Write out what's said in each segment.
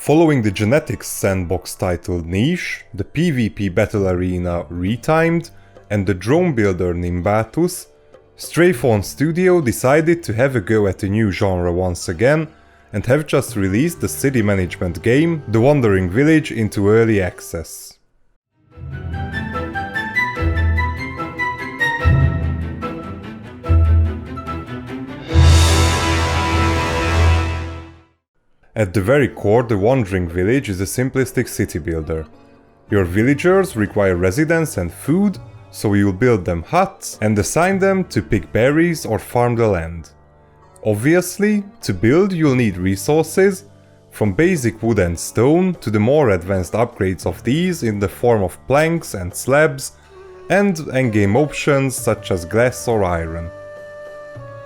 Following the genetics sandbox titled Niche, the PvP battle arena Retimed, and the drone builder Nimbatus, Strathorn Studio decided to have a go at a new genre once again and have just released the city management game The Wandering Village into early access. At the very core, the Wandering Village is a simplistic city builder. Your villagers require residence and food, so you'll build them huts and assign them to pick berries or farm the land. Obviously, to build you'll need resources, from basic wood and stone to the more advanced upgrades of these in the form of planks and slabs, and endgame options such as glass or iron.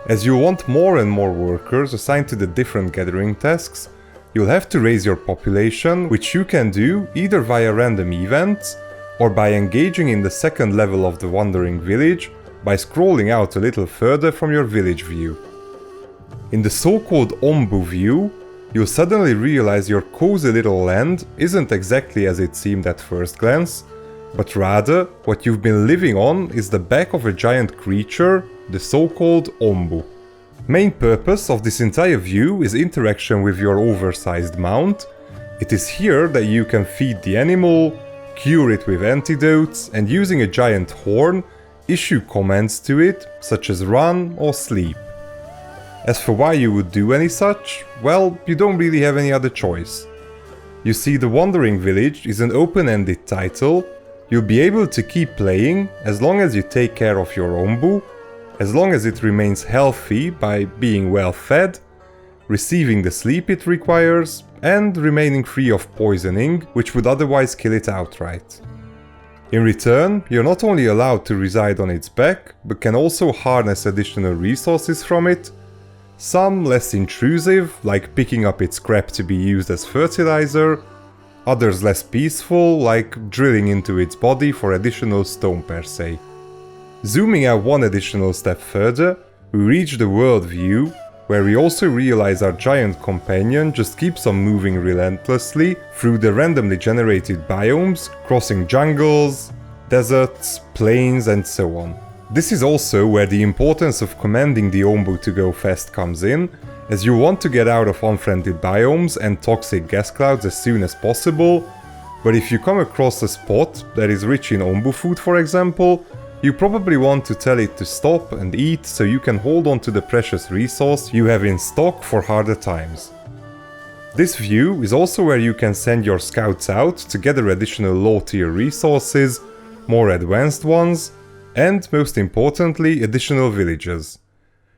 As you want more and more workers assigned to the different gathering tasks, you'll have to raise your population, which you can do either via random events or by engaging in the second level of the Wandering Village by scrolling out a little further from your village view. In the so-called Ombu view, you'll suddenly realize your cozy little land isn't exactly as it seemed at first glance, but rather what you've been living on is the back of a giant creature, the so-called Ombu. Main purpose of this entire view is interaction with your oversized mount. It is here that you can feed the animal, cure it with antidotes, and using a giant horn, issue commands to it, such as run or sleep. As for why you would do any such, well, you don't really have any other choice. You see, the Wandering Village is an open-ended title. You'll be able to keep playing as long as you take care of your Ombu, as long as it remains healthy by being well fed, receiving the sleep it requires, and remaining free of poisoning, which would otherwise kill it outright. In return, you're not only allowed to reside on its back, but can also harness additional resources from it, some less intrusive, like picking up its scrap to be used as fertilizer, others less peaceful, like drilling into its body for additional stone per se. Zooming out one additional step further, we reach the world view, where we also realize our giant companion just keeps on moving relentlessly through the randomly generated biomes, crossing jungles, deserts, plains, and so on. This is also where the importance of commanding the Ombu to go fast comes in, as you want to get out of unfriendly biomes and toxic gas clouds as soon as possible, but if you come across a spot that is rich in Ombu food, for example, you probably want to tell it to stop and eat so you can hold on to the precious resource you have in stock for harder times. This view is also where you can send your scouts out to gather additional low-tier resources, more advanced ones, and most importantly, additional villages.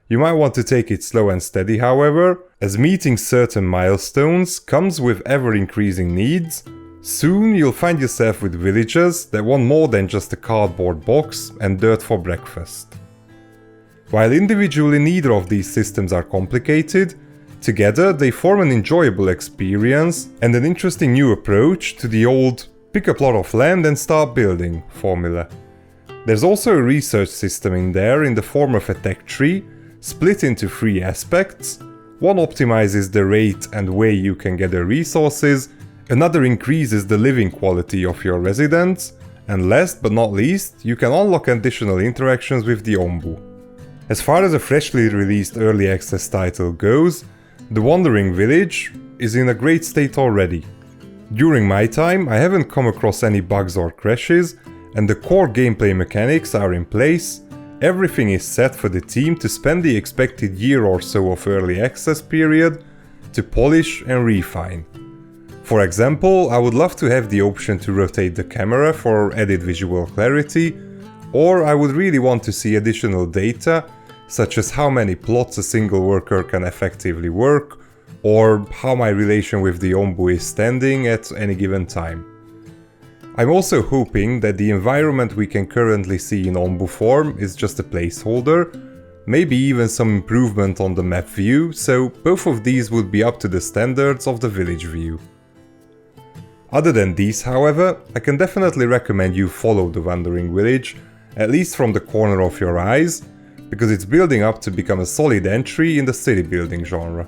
You might want to take it slow and steady, however, as meeting certain milestones comes with ever-increasing needs. Soon you'll find yourself with villagers that want more than just a cardboard box and dirt for breakfast. While individually neither of these systems are complicated, together they form an enjoyable experience and an interesting new approach to the old pick a plot of land and start building formula. There's also a research system in there in the form of a tech tree, split into three aspects. One optimizes the rate and way you can gather resources, another increases the living quality of your residents, and last but not least, you can unlock additional interactions with the Ombu. As far as a freshly released early access title goes, The Wandering Village is in a great state already. During my time, I haven't come across any bugs or crashes, and the core gameplay mechanics are in place. Everything is set for the team to spend the expected year or so of early access period to polish and refine. For example, I would love to have the option to rotate the camera for added visual clarity, or I would really want to see additional data, such as how many plots a single worker can effectively work, or how my relation with the Ombu is standing at any given time. I'm also hoping that the environment we can currently see in Ombu form is just a placeholder, maybe even some improvement on the map view, so both of these would be up to the standards of the village view. Other than these, however, I can definitely recommend you follow the Wandering Village, at least from the corner of your eyes, because it's building up to become a solid entry in the city building genre.